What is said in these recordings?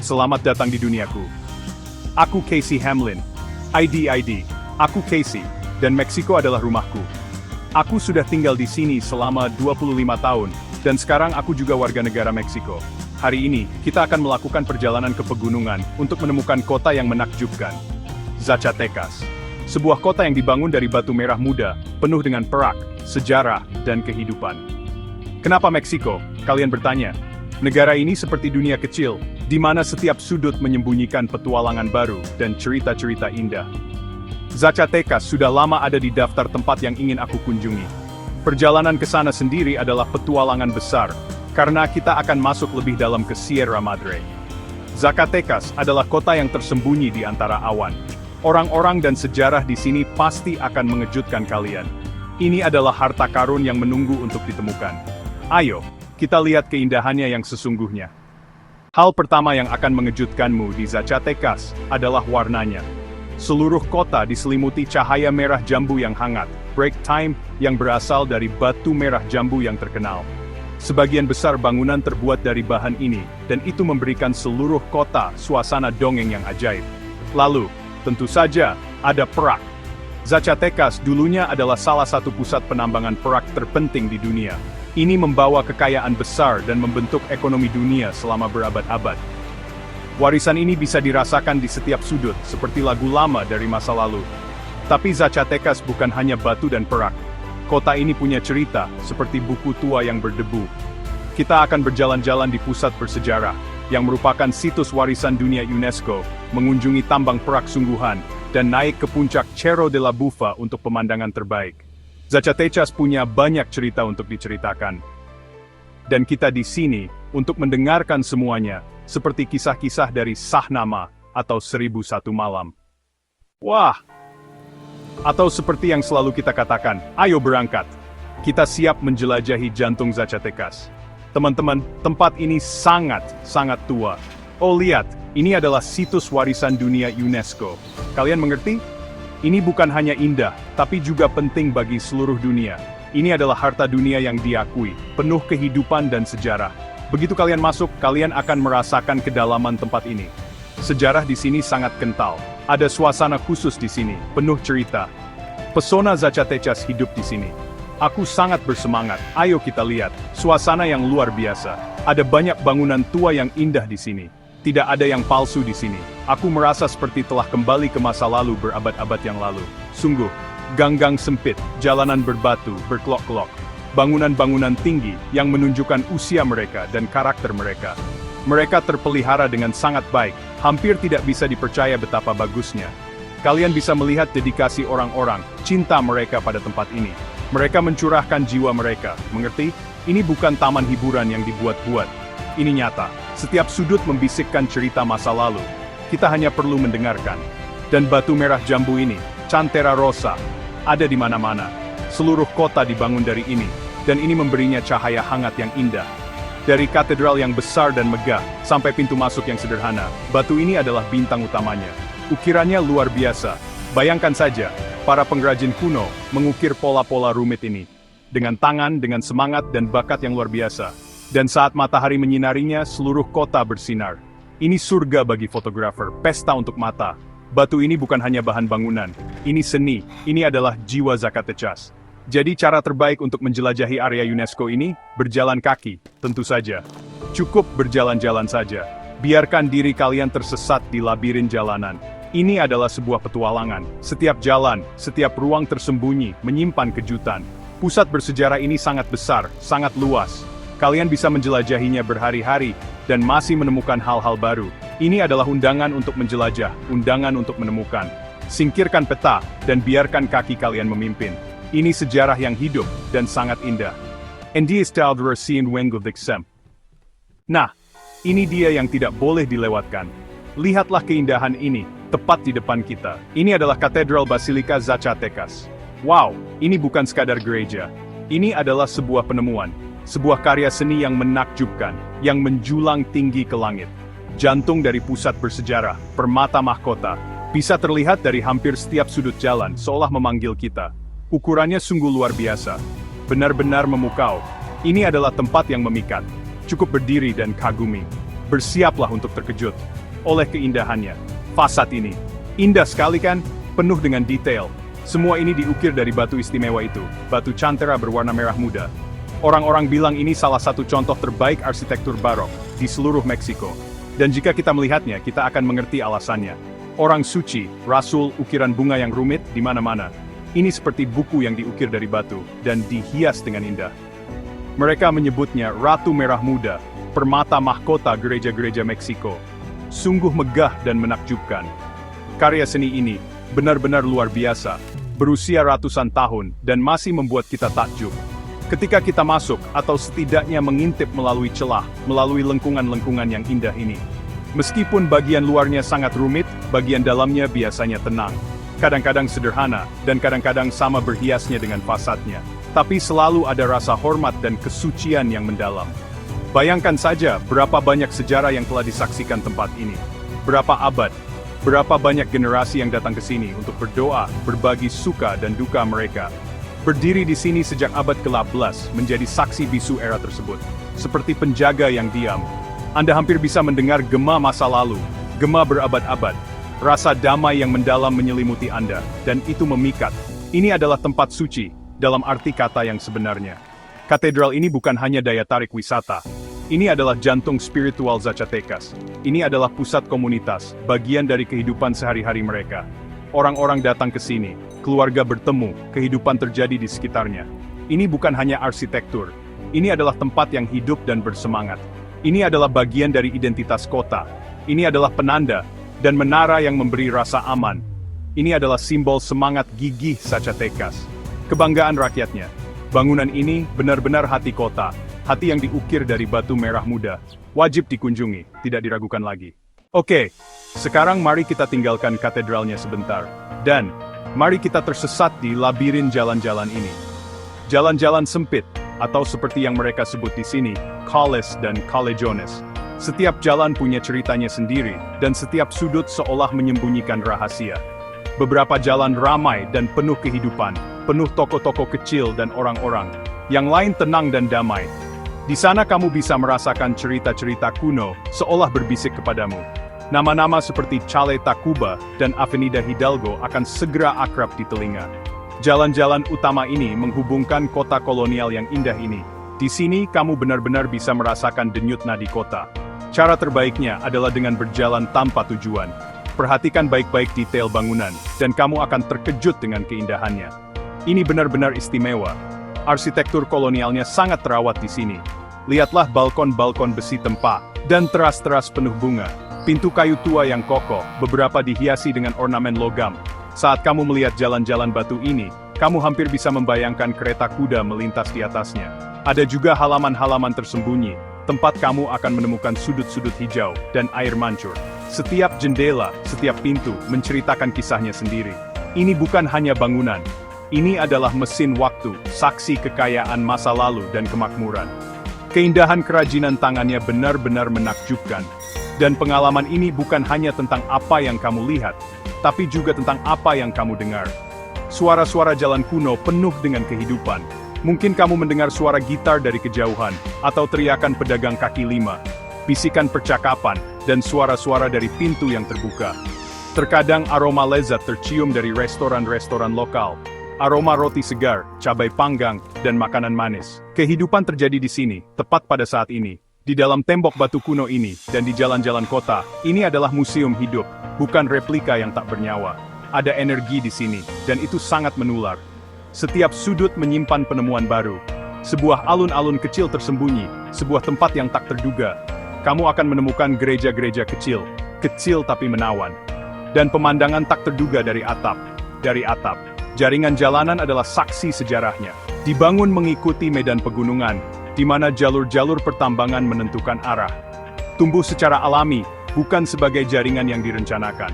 selamat datang di duniaku. Aku Casey Hamlin. ID, aku Casey, dan Meksiko adalah rumahku. Aku sudah tinggal di sini selama 25 tahun, dan sekarang aku juga warga negara Meksiko. Hari ini, kita akan melakukan perjalanan ke pegunungan untuk menemukan kota yang menakjubkan. Zacatecas. Sebuah kota yang dibangun dari batu merah muda, penuh dengan perak, sejarah, dan kehidupan. Kenapa Meksiko? Kalian bertanya. Negara ini seperti dunia kecil, di mana setiap sudut menyembunyikan petualangan baru dan cerita-cerita indah. Zacatecas sudah lama ada di daftar tempat yang ingin aku kunjungi. Perjalanan ke sana sendiri adalah petualangan besar, karena kita akan masuk lebih dalam ke Sierra Madre. Zacatecas adalah kota yang tersembunyi di antara awan. Orang-orang dan sejarah di sini pasti akan mengejutkan kalian. Ini adalah harta karun yang menunggu untuk ditemukan. Ayo, kita lihat keindahannya yang sesungguhnya. Hal pertama yang akan mengejutkanmu di Zacatecas adalah warnanya. Seluruh kota diselimuti cahaya merah jambu yang hangat, break time, yang berasal dari batu merah jambu yang terkenal. Sebagian besar bangunan terbuat dari bahan ini, dan itu memberikan seluruh kota suasana dongeng yang ajaib. Lalu, tentu saja, ada perak. Zacatecas dulunya adalah salah satu pusat penambangan perak terpenting di dunia. Ini membawa kekayaan besar dan membentuk ekonomi dunia selama berabad-abad. Warisan ini bisa dirasakan di setiap sudut, seperti lagu lama dari masa lalu. Tapi Zacatecas bukan hanya batu dan perak. Kota ini punya cerita, seperti buku tua yang berdebu. Kita akan berjalan-jalan di pusat bersejarah, yang merupakan situs warisan dunia UNESCO, mengunjungi tambang perak sungguhan, dan naik ke puncak Cerro de la Bufa untuk pemandangan terbaik. Zacatecas punya banyak cerita untuk diceritakan. Dan kita di sini, untuk mendengarkan semuanya, seperti kisah-kisah dari Shahnama, atau 1001 Malam. Wah! Atau seperti yang selalu kita katakan, ayo berangkat. Kita siap menjelajahi jantung Zacatecas. Teman-teman, tempat ini sangat tua. Oh lihat, ini adalah situs warisan dunia UNESCO. Kalian mengerti? Ini bukan hanya indah, tapi juga penting bagi seluruh dunia. Ini adalah harta dunia yang diakui, penuh kehidupan dan sejarah. Begitu kalian masuk, kalian akan merasakan kedalaman tempat ini. Sejarah di sini sangat kental. Ada suasana khusus di sini, penuh cerita. Pesona Zacatecas hidup di sini. Aku sangat bersemangat. Ayo kita lihat, suasana yang luar biasa. Ada banyak bangunan tua yang indah di sini. Tidak ada yang palsu di sini. Aku merasa seperti telah kembali ke masa lalu berabad-abad yang lalu. Sungguh, gang-gang sempit, jalanan berbatu, berkelok-kelok. Bangunan-bangunan tinggi yang menunjukkan usia mereka dan karakter mereka. Mereka terpelihara dengan sangat baik, hampir tidak bisa dipercaya betapa bagusnya. Kalian bisa melihat dedikasi orang-orang, cinta mereka pada tempat ini. Mereka mencurahkan jiwa mereka, mengerti? Ini bukan taman hiburan yang dibuat-buat. Ini nyata, setiap sudut membisikkan cerita masa lalu. Kita hanya perlu mendengarkan. Dan batu merah jambu ini, Cantera Rosa, ada di mana-mana. Seluruh kota dibangun dari ini, dan ini memberinya cahaya hangat yang indah. Dari katedral yang besar dan megah, sampai pintu masuk yang sederhana, batu ini adalah bintang utamanya. Ukirannya luar biasa. Bayangkan saja, para pengrajin kuno mengukir pola-pola rumit ini. Dengan tangan, dengan semangat dan bakat yang luar biasa. Dan saat matahari menyinarinya, seluruh kota bersinar. Ini surga bagi fotografer, pesta untuk mata. Batu ini bukan hanya bahan bangunan. Ini seni, ini adalah jiwa Zacatecas. Jadi cara terbaik untuk menjelajahi area UNESCO ini, berjalan kaki, tentu saja. Cukup berjalan-jalan saja. Biarkan diri kalian tersesat di labirin jalanan. Ini adalah sebuah petualangan. Setiap jalan, setiap ruang tersembunyi, menyimpan kejutan. Pusat bersejarah ini sangat besar, sangat luas. Kalian bisa menjelajahinya berhari-hari, dan masih menemukan hal-hal baru. Ini adalah undangan untuk menjelajah, undangan untuk menemukan. Singkirkan peta, dan biarkan kaki kalian memimpin. Ini sejarah yang hidup, dan sangat indah. Dia style racine wenggo dixem. Nah, ini dia yang tidak boleh dilewatkan. Lihatlah keindahan ini, tepat di depan kita. Ini adalah Katedral Basilika Zacatecas. Wow, ini bukan sekadar gereja. Ini adalah sebuah penemuan. Sebuah karya seni yang menakjubkan, yang menjulang tinggi ke langit. Jantung dari pusat bersejarah, permata mahkota, bisa terlihat dari hampir setiap sudut jalan, seolah memanggil kita. Ukurannya sungguh luar biasa. Benar-benar memukau. Ini adalah tempat yang memikat. Cukup berdiri dan kagumi. Bersiaplah untuk terkejut oleh keindahannya. Fasad ini indah sekali kan? Penuh dengan detail. Semua ini diukir dari batu istimewa itu, batu cantera berwarna merah muda. Orang-orang bilang ini salah satu contoh terbaik arsitektur barok di seluruh Meksiko. Dan jika kita melihatnya, kita akan mengerti alasannya. Orang suci, rasul, ukiran bunga yang rumit di mana-mana. Ini seperti buku yang diukir dari batu dan dihias dengan indah. Mereka menyebutnya Ratu Merah Muda, permata mahkota gereja-gereja Meksiko. Sungguh megah dan menakjubkan. Karya seni ini benar-benar luar biasa, berusia ratusan tahun, dan masih membuat kita takjub. Ketika kita masuk, atau setidaknya mengintip melalui celah, melalui lengkungan-lengkungan yang indah ini. Meskipun bagian luarnya sangat rumit, bagian dalamnya biasanya tenang. Kadang-kadang sederhana, dan kadang-kadang sama berhiasnya dengan fasadnya. Tapi selalu ada rasa hormat dan kesucian yang mendalam. Bayangkan saja berapa banyak sejarah yang telah disaksikan tempat ini. Berapa abad. Berapa banyak generasi yang datang ke sini untuk berdoa, berbagi suka dan duka mereka. Berdiri di sini sejak abad ke-18, menjadi saksi bisu era tersebut. Seperti penjaga yang diam. Anda hampir bisa mendengar gema masa lalu, gema berabad-abad. Rasa damai yang mendalam menyelimuti Anda, dan itu memikat. Ini adalah tempat suci, dalam arti kata yang sebenarnya. Katedral ini bukan hanya daya tarik wisata. Ini adalah jantung spiritual Zacatecas. Ini adalah pusat komunitas, bagian dari kehidupan sehari-hari mereka. Orang-orang datang ke sini, keluarga bertemu, kehidupan terjadi di sekitarnya. Ini bukan hanya arsitektur. Ini adalah tempat yang hidup dan bersemangat. Ini adalah bagian dari identitas kota. Ini adalah penanda dan menara yang memberi rasa aman. Ini adalah simbol semangat gigih Zacatecas. Kebanggaan rakyatnya. Bangunan ini benar-benar hati kota. Hati yang diukir dari batu merah muda. Wajib dikunjungi, tidak diragukan lagi. Oke, sekarang mari kita tinggalkan katedralnya sebentar. Dan, mari kita tersesat di labirin jalan-jalan ini. Jalan-jalan sempit, atau seperti yang mereka sebut di sini, calles dan callejones. Setiap jalan punya ceritanya sendiri, dan setiap sudut seolah menyembunyikan rahasia. Beberapa jalan ramai dan penuh kehidupan, penuh toko-toko kecil dan orang-orang. Yang lain tenang dan damai. Di sana kamu bisa merasakan cerita-cerita kuno, seolah berbisik kepadamu. Nama-nama seperti Calle Tacuba dan Avenida Hidalgo akan segera akrab di telinga. Jalan-jalan utama ini menghubungkan kota kolonial yang indah ini. Di sini kamu benar-benar bisa merasakan denyut nadi kota. Cara terbaiknya adalah dengan berjalan tanpa tujuan. Perhatikan baik-baik detail bangunan, dan kamu akan terkejut dengan keindahannya. Ini benar-benar istimewa. Arsitektur kolonialnya sangat terawat di sini. Lihatlah balkon-balkon besi tempa, dan teras-teras penuh bunga. Pintu kayu tua yang kokoh, beberapa dihiasi dengan ornamen logam. Saat kamu melihat jalan-jalan batu ini, kamu hampir bisa membayangkan kereta kuda melintas di atasnya. Ada juga halaman-halaman tersembunyi, tempat kamu akan menemukan sudut-sudut hijau dan air mancur. Setiap jendela, setiap pintu, menceritakan kisahnya sendiri. Ini bukan hanya bangunan. Ini adalah mesin waktu, saksi kekayaan masa lalu dan kemakmuran. Keindahan kerajinan tangannya benar-benar menakjubkan. Dan pengalaman ini bukan hanya tentang apa yang kamu lihat, tapi juga tentang apa yang kamu dengar. Suara-suara jalan kuno penuh dengan kehidupan. Mungkin kamu mendengar suara gitar dari kejauhan, atau teriakan pedagang kaki lima, bisikan percakapan, dan suara-suara dari pintu yang terbuka. Terkadang aroma lezat tercium dari restoran-restoran lokal. Aroma roti segar, cabai panggang, dan makanan manis. Kehidupan terjadi di sini, tepat pada saat ini. Di dalam tembok batu kuno ini, dan di jalan-jalan kota, ini adalah museum hidup, bukan replika yang tak bernyawa. Ada energi di sini, dan itu sangat menular. Setiap sudut menyimpan penemuan baru. Sebuah alun-alun kecil tersembunyi, sebuah tempat yang tak terduga. Kamu akan menemukan gereja-gereja kecil, kecil tapi menawan. Dan pemandangan tak terduga dari atap. Dari atap. Jaringan jalanan adalah saksi sejarahnya. Dibangun mengikuti medan pegunungan, di mana jalur-jalur pertambangan menentukan arah. Tumbuh secara alami, bukan sebagai jaringan yang direncanakan.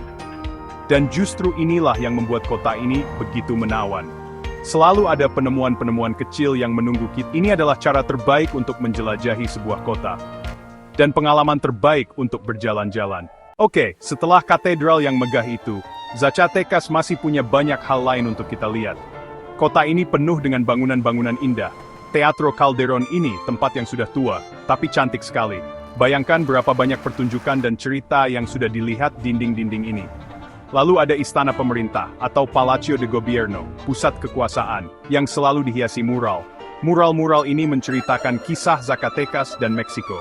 Dan justru inilah yang membuat kota ini begitu menawan. Selalu ada penemuan-penemuan kecil yang menunggu kita. Ini adalah cara terbaik untuk menjelajahi sebuah kota. Dan pengalaman terbaik untuk berjalan-jalan. Oke, setelah katedral yang megah itu, Zacatecas masih punya banyak hal lain untuk kita lihat. Kota ini penuh dengan bangunan-bangunan indah. Teatro Calderon ini tempat yang sudah tua, tapi cantik sekali. Bayangkan berapa banyak pertunjukan dan cerita yang sudah dilihat dinding-dinding ini. Lalu ada istana pemerintah, atau Palacio de Gobierno, pusat kekuasaan, yang selalu dihiasi mural. Mural-mural ini menceritakan kisah Zacatecas dan Meksiko.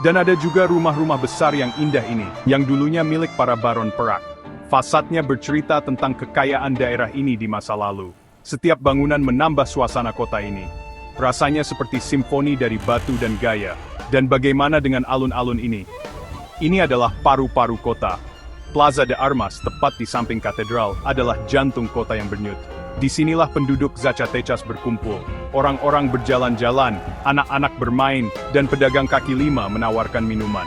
Dan ada juga rumah-rumah besar yang indah ini, yang dulunya milik para baron Perak. Fasadnya bercerita tentang kekayaan daerah ini di masa lalu. Setiap bangunan menambah suasana kota ini. Rasanya seperti simfoni dari batu dan gaya. Dan bagaimana dengan alun-alun ini? Ini adalah paru-paru kota. Plaza de Armas, tepat di samping katedral, adalah jantung kota yang bernyut. Disinilah penduduk Zacatecas berkumpul. Orang-orang berjalan-jalan, anak-anak bermain, dan pedagang kaki lima menawarkan minuman.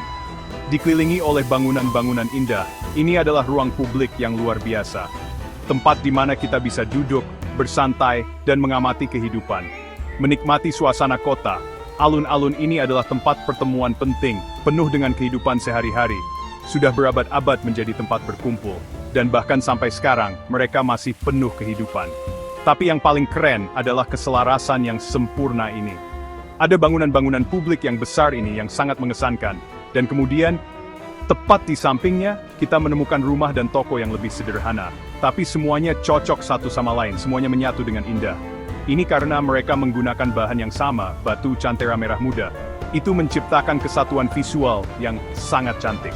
Dikelilingi oleh bangunan-bangunan indah, ini adalah ruang publik yang luar biasa. Tempat di mana kita bisa duduk, bersantai, dan mengamati kehidupan. Menikmati suasana kota. Alun-alun ini adalah tempat pertemuan penting, penuh dengan kehidupan sehari-hari. Sudah berabad-abad menjadi tempat berkumpul, dan bahkan sampai sekarang, mereka masih penuh kehidupan. Tapi yang paling keren adalah keselarasan yang sempurna ini. Ada bangunan-bangunan publik yang besar ini yang sangat mengesankan, dan kemudian, tepat di sampingnya, kita menemukan rumah dan toko yang lebih sederhana. Tapi semuanya cocok satu sama lain, semuanya menyatu dengan indah. Ini karena mereka menggunakan bahan yang sama, batu cantera merah muda. Itu menciptakan kesatuan visual yang sangat cantik.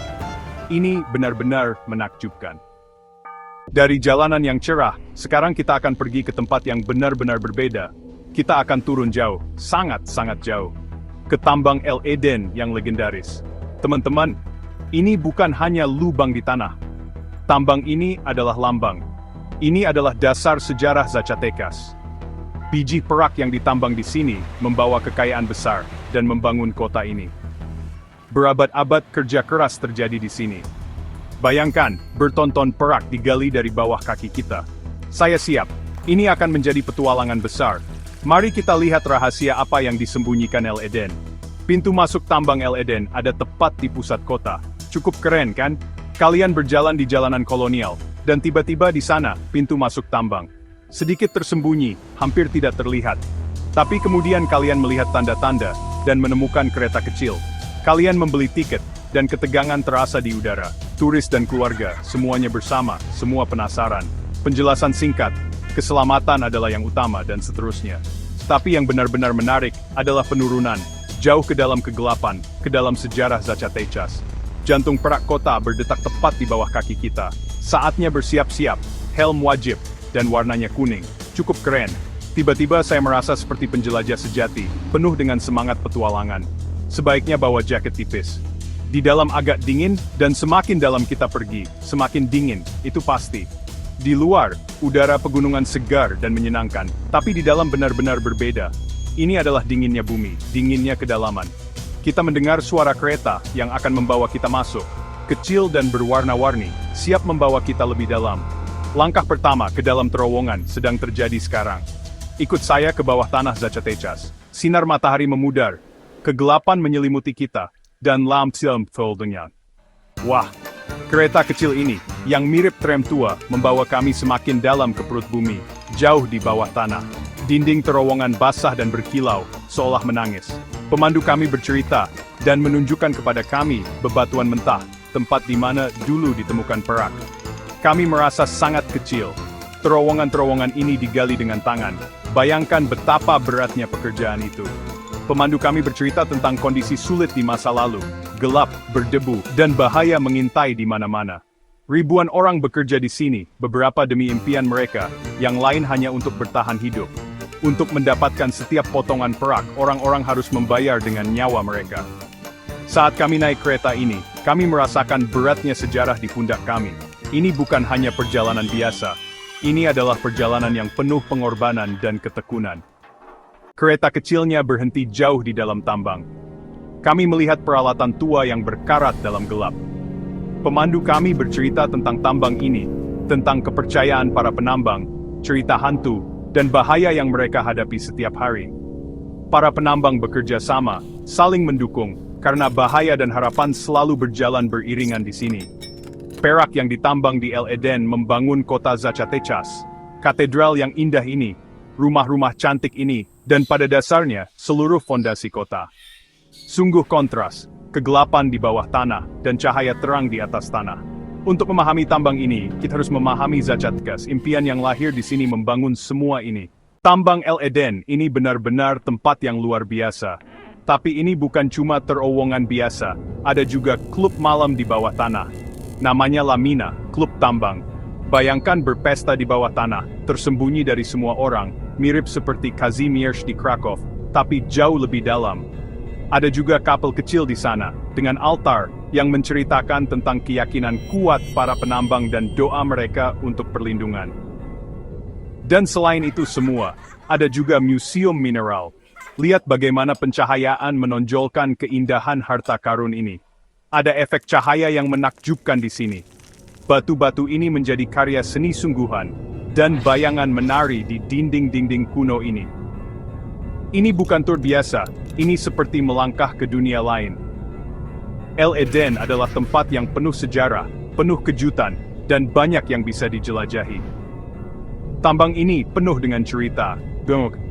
Ini benar-benar menakjubkan. Dari jalanan yang cerah, sekarang kita akan pergi ke tempat yang benar-benar berbeda. Kita akan turun jauh, sangat-sangat jauh. Ke tambang El Eden yang legendaris. Teman-teman, ini bukan hanya lubang di tanah. Tambang ini adalah lambang. Ini adalah dasar sejarah Zacatecas. Biji perak yang ditambang di sini membawa kekayaan besar dan membangun kota ini. Berabad-abad kerja keras terjadi di sini. Bayangkan, bertonton perak digali dari bawah kaki kita. Saya siap. Ini akan menjadi petualangan besar. Mari kita lihat rahasia apa yang disembunyikan El Eden. Pintu masuk tambang El Eden ada tepat di pusat kota. Cukup keren kan? Kalian berjalan di jalanan kolonial, dan tiba-tiba di sana, pintu masuk tambang. Sedikit tersembunyi, hampir tidak terlihat. Tapi kemudian kalian melihat tanda-tanda, dan menemukan kereta kecil. Kalian membeli tiket, dan ketegangan terasa di udara. Turis dan keluarga, semuanya bersama, semua penasaran. Penjelasan singkat, keselamatan adalah yang utama dan seterusnya. Tapi yang benar-benar menarik adalah penurunan, jauh ke dalam kegelapan, ke dalam sejarah Zacatecas. Jantung perak kota berdetak tepat di bawah kaki kita. Saatnya bersiap-siap, helm wajib, dan warnanya kuning. Cukup keren. Tiba-tiba saya merasa seperti penjelajah sejati, penuh dengan semangat petualangan. Sebaiknya bawa jaket tipis. Di dalam agak dingin, dan semakin dalam kita pergi, semakin dingin, itu pasti. Di luar, udara pegunungan segar dan menyenangkan, tapi di dalam benar-benar berbeda. Ini adalah dinginnya bumi, dinginnya kedalaman. Kita mendengar suara kereta yang akan membawa kita masuk. Kecil dan berwarna-warni, siap membawa kita lebih dalam. Langkah pertama ke dalam terowongan sedang terjadi sekarang. Ikut saya ke bawah tanah Zacatecas. Sinar matahari memudar. Kegelapan menyelimuti kita, dan lampu foldingnya. Wah, kereta kecil ini, yang mirip tram tua, membawa kami semakin dalam ke perut bumi, jauh di bawah tanah. Dinding terowongan basah dan berkilau, seolah menangis. Pemandu kami bercerita, dan menunjukkan kepada kami bebatuan mentah, tempat di mana dulu ditemukan perak. Kami merasa sangat kecil. Terowongan-terowongan ini digali dengan tangan. Bayangkan betapa beratnya pekerjaan itu. Pemandu kami bercerita tentang kondisi sulit di masa lalu, gelap, berdebu, dan bahaya mengintai di mana-mana. Ribuan orang bekerja di sini, beberapa demi impian mereka, yang lain hanya untuk bertahan hidup. Untuk mendapatkan setiap potongan perak, orang-orang harus membayar dengan nyawa mereka. Saat kami naik kereta ini, kami merasakan beratnya sejarah di pundak kami. Ini bukan hanya perjalanan biasa, ini adalah perjalanan yang penuh pengorbanan dan ketekunan. Kereta kecilnya berhenti jauh di dalam tambang. Kami melihat peralatan tua yang berkarat dalam gelap. Pemandu kami bercerita tentang tambang ini, tentang kepercayaan para penambang, cerita hantu, dan bahaya yang mereka hadapi setiap hari. Para penambang bekerja sama, saling mendukung, karena bahaya dan harapan selalu berjalan beriringan di sini. Perak yang ditambang di El Eden membangun kota Zacatecas, katedral yang indah ini, rumah-rumah cantik ini, dan pada dasarnya, seluruh fondasi kota. Sungguh kontras, kegelapan di bawah tanah, dan cahaya terang di atas tanah. Untuk memahami tambang ini, kita harus memahami Zacatecas, impian yang lahir di sini membangun semua ini. Tambang El Eden ini benar-benar tempat yang luar biasa. Tapi ini bukan cuma terowongan biasa, ada juga klub malam di bawah tanah. Namanya Lamina, klub tambang. Bayangkan berpesta di bawah tanah, tersembunyi dari semua orang, mirip seperti Kazimierz di Krakow, tapi jauh lebih dalam. Ada juga kapel kecil di sana, dengan altar, yang menceritakan tentang keyakinan kuat para penambang dan doa mereka untuk perlindungan. Dan selain itu semua, ada juga museum mineral. Lihat bagaimana pencahayaan menonjolkan keindahan harta karun ini. Ada efek cahaya yang menakjubkan di sini. Batu-batu ini menjadi karya seni sungguhan, dan bayangan menari di dinding-dinding kuno ini. Ini bukan tur biasa, ini seperti melangkah ke dunia lain. El Eden adalah tempat yang penuh sejarah, penuh kejutan, dan banyak yang bisa dijelajahi. Tambang ini penuh dengan cerita,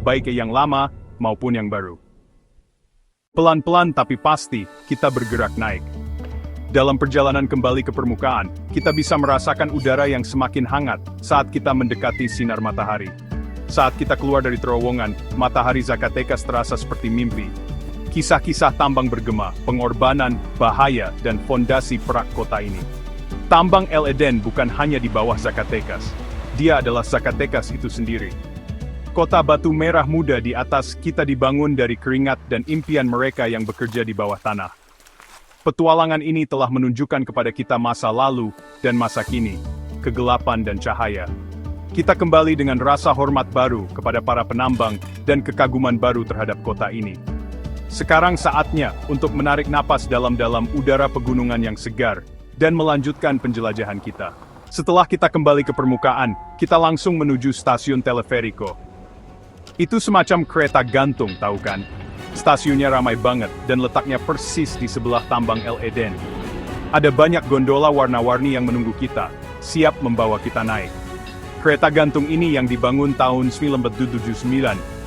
baik yang lama maupun yang baru. Pelan-pelan tapi pasti, kita bergerak naik. Dalam perjalanan kembali ke permukaan, kita bisa merasakan udara yang semakin hangat saat kita mendekati sinar matahari. Saat kita keluar dari terowongan, matahari Zacatecas terasa seperti mimpi. Kisah-kisah tambang bergema, pengorbanan, bahaya, dan fondasi perak kota ini. Tambang El Eden bukan hanya di bawah Zacatecas. Dia adalah Zacatecas itu sendiri. Kota batu merah muda di atas kita dibangun dari keringat dan impian mereka yang bekerja di bawah tanah. Petualangan ini telah menunjukkan kepada kita masa lalu dan masa kini, kegelapan dan cahaya. Kita kembali dengan rasa hormat baru kepada para penambang dan kekaguman baru terhadap kota ini. Sekarang saatnya untuk menarik napas dalam-dalam udara pegunungan yang segar dan melanjutkan penjelajahan kita. Setelah kita kembali ke permukaan, kita langsung menuju stasiun Teleferico. Itu semacam kereta gantung, tahu kan? Stasiunnya ramai banget dan letaknya persis di sebelah tambang El Eden. Ada banyak gondola warna-warni yang menunggu kita, siap membawa kita naik. Kereta gantung ini yang dibangun tahun 1979,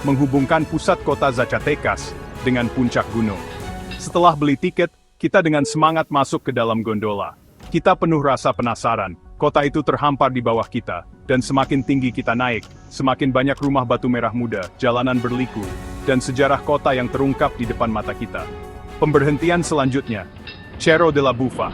menghubungkan pusat kota Zacatecas dengan puncak gunung. Setelah beli tiket, kita dengan semangat masuk ke dalam gondola. Kita penuh rasa penasaran, kota itu terhampar di bawah kita, dan semakin tinggi kita naik, semakin banyak rumah batu merah muda, jalanan berliku, dan sejarah kota yang terungkap di depan mata kita. Pemberhentian selanjutnya, Cerro de la Bufa.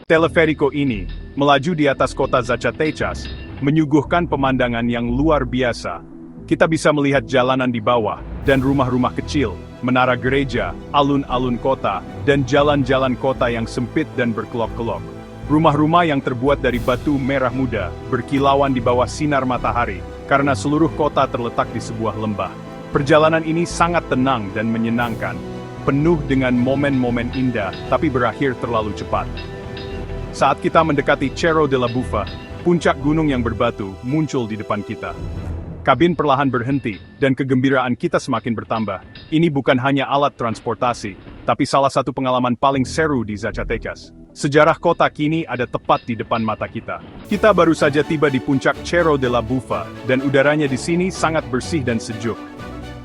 Teleferico ini, melaju di atas kota Zacatecas, menyuguhkan pemandangan yang luar biasa. Kita bisa melihat jalanan di bawah, dan rumah-rumah kecil, menara gereja, alun-alun kota, dan jalan-jalan kota yang sempit dan berkelok-kelok. Rumah-rumah yang terbuat dari batu merah muda, berkilauan di bawah sinar matahari, karena seluruh kota terletak di sebuah lembah. Perjalanan ini sangat tenang dan menyenangkan, penuh dengan momen-momen indah, tapi berakhir terlalu cepat. Saat kita mendekati Cerro de la Bufa, puncak gunung yang berbatu muncul di depan kita. Kabin perlahan berhenti, dan kegembiraan kita semakin bertambah. Ini bukan hanya alat transportasi, tapi salah satu pengalaman paling seru di Zacatecas. Sejarah kota kini ada tepat di depan mata kita. Kita baru saja tiba di puncak Cerro de la Bufa, dan udaranya di sini sangat bersih dan sejuk.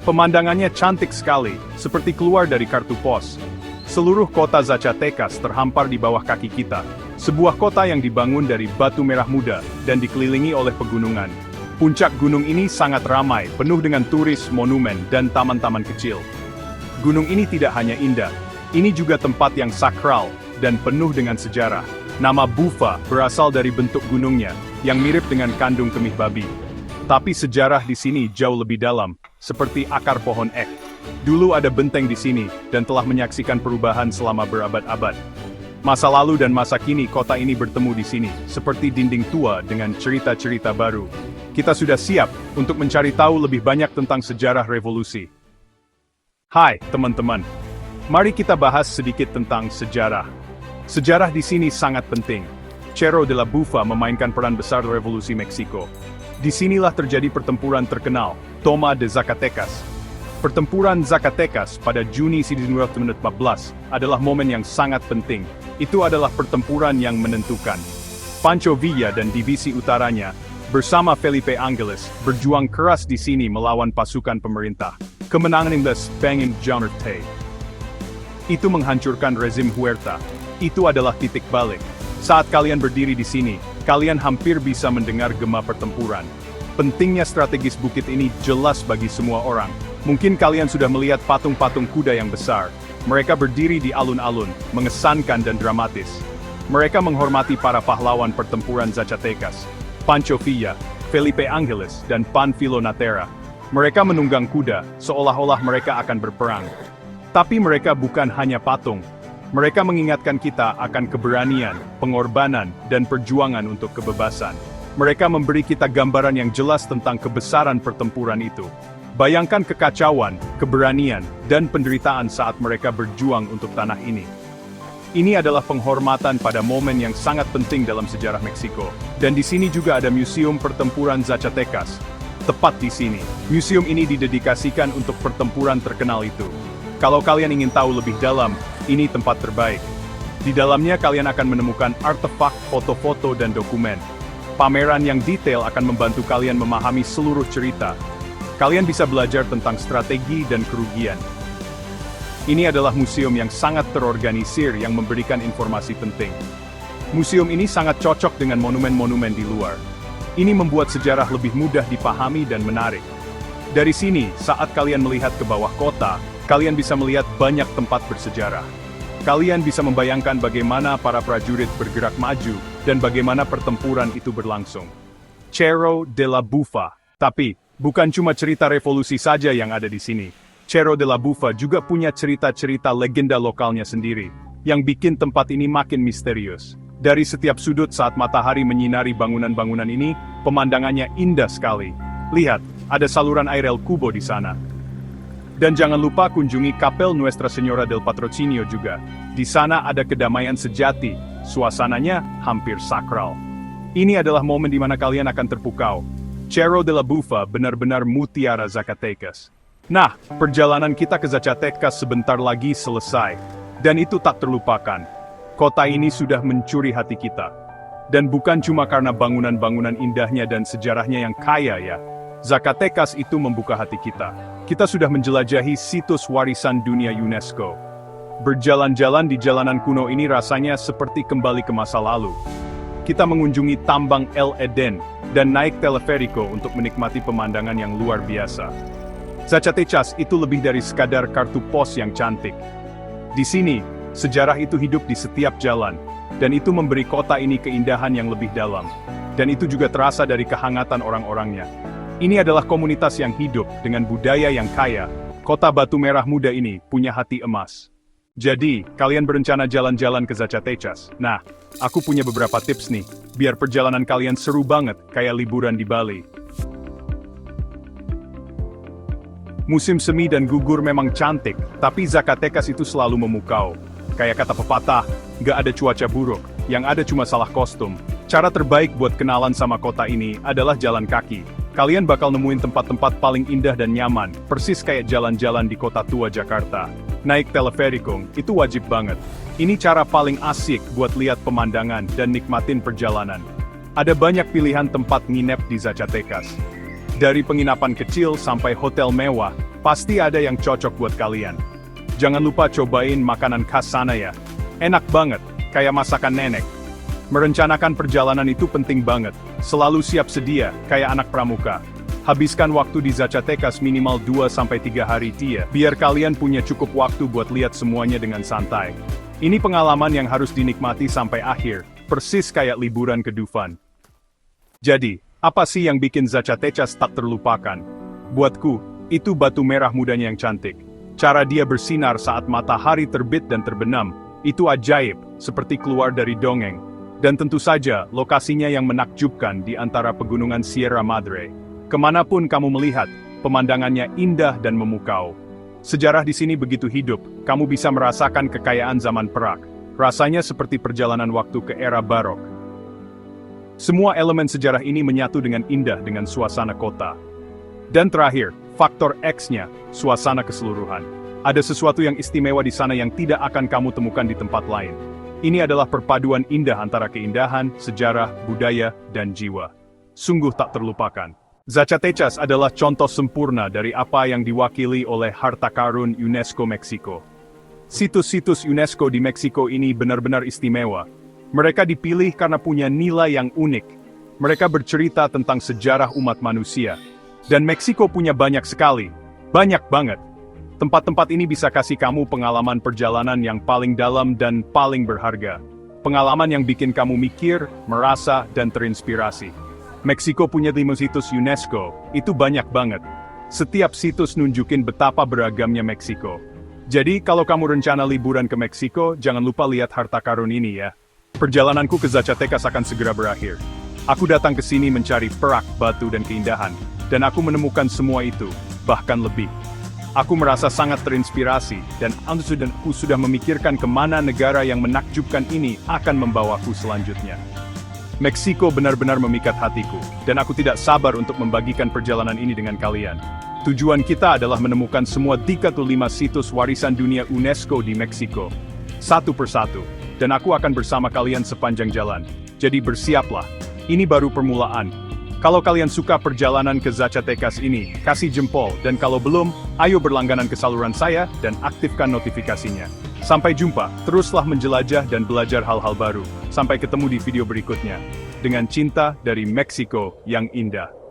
Pemandangannya cantik sekali, seperti keluar dari kartu pos. Seluruh kota Zacatecas terhampar di bawah kaki kita. Sebuah kota yang dibangun dari batu merah muda, dan dikelilingi oleh pegunungan. Puncak gunung ini sangat ramai, penuh dengan turis, monumen, dan taman-taman kecil. Gunung ini tidak hanya indah, ini juga tempat yang sakral, dan penuh dengan sejarah. Nama Bufa berasal dari bentuk gunungnya, yang mirip dengan kandung kemih babi. Tapi sejarah di sini jauh lebih dalam, seperti akar pohon ek. Dulu ada benteng di sini, dan telah menyaksikan perubahan selama berabad-abad. Masa lalu dan masa kini kota ini bertemu di sini, seperti dinding tua dengan cerita-cerita baru. Kita sudah siap untuk mencari tahu lebih banyak tentang sejarah revolusi. Hai, teman-teman. Mari kita bahas sedikit tentang sejarah. Sejarah di sini sangat penting. Cerro de la Bufa memainkan peran besar revolusi Meksiko. Disinilah terjadi pertempuran terkenal, Toma de Zacatecas. Pertempuran Zacatecas pada Juni 1914 adalah momen yang sangat penting. Itu adalah pertempuran yang menentukan. Pancho Villa dan divisi utaranya, bersama Felipe Angeles, berjuang keras di sini melawan pasukan pemerintah. Kemenangan Inggris Bangin Jonerte. Itu menghancurkan rezim Huerta. Itu adalah titik balik. Saat kalian berdiri di sini, kalian hampir bisa mendengar gema pertempuran. Pentingnya strategis bukit ini jelas bagi semua orang. Mungkin kalian sudah melihat patung-patung kuda yang besar. Mereka berdiri di alun-alun, mengesankan dan dramatis. Mereka menghormati para pahlawan pertempuran Zacatecas, Pancho Villa, Felipe Angeles, dan Panfilo Natera. Mereka menunggang kuda, seolah-olah mereka akan berperang. Tapi mereka bukan hanya patung. Mereka mengingatkan kita akan keberanian, pengorbanan, dan perjuangan untuk kebebasan. Mereka memberi kita gambaran yang jelas tentang kebesaran pertempuran itu. Bayangkan kekacauan, keberanian, dan penderitaan saat mereka berjuang untuk tanah ini. Ini adalah penghormatan pada momen yang sangat penting dalam sejarah Meksiko. Dan di sini juga ada Museum Pertempuran Zacatecas. Tepat di sini, museum ini didedikasikan untuk pertempuran terkenal itu. Kalau kalian ingin tahu lebih dalam, ini tempat terbaik. Di dalamnya kalian akan menemukan artefak, foto-foto, dan dokumen. Pameran yang detail akan membantu kalian memahami seluruh cerita. Kalian bisa belajar tentang strategi dan kerugian. Ini adalah museum yang sangat terorganisir yang memberikan informasi penting. Museum ini sangat cocok dengan monumen-monumen di luar. Ini membuat sejarah lebih mudah dipahami dan menarik. Dari sini, saat kalian melihat ke bawah kota, kalian bisa melihat banyak tempat bersejarah. Kalian bisa membayangkan bagaimana para prajurit bergerak maju dan bagaimana pertempuran itu berlangsung. Cerro de la Bufa. Tapi, bukan cuma cerita revolusi saja yang ada di sini. Cerro de la Bufa juga punya cerita-cerita legenda lokalnya sendiri, yang bikin tempat ini makin misterius. Dari setiap sudut saat matahari menyinari bangunan-bangunan ini, pemandangannya indah sekali. Lihat, ada saluran air El Cubo di sana. Dan jangan lupa kunjungi Kapel Nuestra Señora del Patrocinio juga. Di sana ada kedamaian sejati, suasananya hampir sakral. Ini adalah momen di mana kalian akan terpukau. Cerro de la Bufa benar-benar mutiara Zacatecas. Nah, perjalanan kita ke Zacatecas sebentar lagi selesai. Dan itu tak terlupakan. Kota ini sudah mencuri hati kita. Dan bukan cuma karena bangunan-bangunan indahnya dan sejarahnya yang kaya ya. Zacatecas itu membuka hati kita. Kita sudah menjelajahi situs warisan dunia UNESCO. Berjalan-jalan di jalanan kuno ini rasanya seperti kembali ke masa lalu. Kita mengunjungi tambang El Eden dan naik teleferiko untuk menikmati pemandangan yang luar biasa. Zacatecas itu lebih dari sekadar kartu pos yang cantik. Di sini, sejarah itu hidup di setiap jalan, dan itu memberi kota ini keindahan yang lebih dalam. Dan itu juga terasa dari kehangatan orang-orangnya. Ini adalah komunitas yang hidup dengan budaya yang kaya. Kota batu merah muda ini punya hati emas. Jadi, kalian berencana jalan-jalan ke Zacatecas. Nah, aku punya beberapa tips nih, biar perjalanan kalian seru banget, kayak liburan di Bali. Musim semi dan gugur memang cantik, tapi Zacatecas itu selalu memukau. Kayak kata pepatah, nggak ada cuaca buruk, yang ada cuma salah kostum. Cara terbaik buat kenalan sama kota ini adalah jalan kaki. Kalian bakal nemuin tempat-tempat paling indah dan nyaman, persis kayak jalan-jalan di kota tua Jakarta. Naik teleferiko, itu wajib banget. Ini cara paling asik buat lihat pemandangan dan nikmatin perjalanan. Ada banyak pilihan tempat nginep di Zacatecas. Dari penginapan kecil sampai hotel mewah, pasti ada yang cocok buat kalian. Jangan lupa cobain makanan khas sana ya. Enak banget, kayak masakan nenek. Merencanakan perjalanan itu penting banget. Selalu siap sedia, kayak anak pramuka. Habiskan waktu di Zacatecas minimal 2-3 hari biar kalian punya cukup waktu buat lihat semuanya dengan santai. Ini pengalaman yang harus dinikmati sampai akhir, persis kayak liburan ke Dufan. Jadi, apa sih yang bikin Zacatecas tak terlupakan? Buatku, itu batu merah mudanya yang cantik. Cara dia bersinar saat matahari terbit dan terbenam, itu ajaib, seperti keluar dari dongeng. Dan tentu saja, lokasinya yang menakjubkan di antara pegunungan Sierra Madre. Kemanapun kamu melihat, pemandangannya indah dan memukau. Sejarah di sini begitu hidup, kamu bisa merasakan kekayaan zaman perak. Rasanya seperti perjalanan waktu ke era barok. Semua elemen sejarah ini menyatu dengan indah dengan suasana kota. Dan terakhir, faktor X-nya, suasana keseluruhan. Ada sesuatu yang istimewa di sana yang tidak akan kamu temukan di tempat lain. Ini adalah perpaduan indah antara keindahan, sejarah, budaya, dan jiwa. Sungguh tak terlupakan. Zacatecas adalah contoh sempurna dari apa yang diwakili oleh harta karun UNESCO Meksiko. Situs-situs UNESCO di Meksiko ini benar-benar istimewa. Mereka dipilih karena punya nilai yang unik. Mereka bercerita tentang sejarah umat manusia. Dan Meksiko punya banyak sekali. Banyak banget. Tempat-tempat ini bisa kasih kamu pengalaman perjalanan yang paling dalam dan paling berharga. Pengalaman yang bikin kamu mikir, merasa, dan terinspirasi. Meksiko punya 5 situs UNESCO, itu banyak banget. Setiap situs nunjukin betapa beragamnya Meksiko. Jadi kalau kamu rencana liburan ke Meksiko, jangan lupa lihat harta karun ini ya. Perjalananku ke Zacatecas akan segera berakhir. Aku datang ke sini mencari perak, batu, dan keindahan. Dan aku menemukan semua itu, bahkan lebih. Aku merasa sangat terinspirasi, dan aku sudah memikirkan kemana negara yang menakjubkan ini akan membawaku selanjutnya. Meksiko benar-benar memikat hatiku, dan aku tidak sabar untuk membagikan perjalanan ini dengan kalian. Tujuan kita adalah menemukan semua 35 situs warisan dunia UNESCO di Meksiko. Satu persatu. Dan aku akan bersama kalian sepanjang jalan. Jadi bersiaplah. Ini baru permulaan. Kalau kalian suka perjalanan ke Zacatecas ini, kasih jempol. Dan kalau belum, ayo berlangganan ke saluran saya dan aktifkan notifikasinya. Sampai jumpa, teruslah menjelajah dan belajar hal-hal baru. Sampai ketemu di video berikutnya. Dengan cinta dari Meksiko yang indah.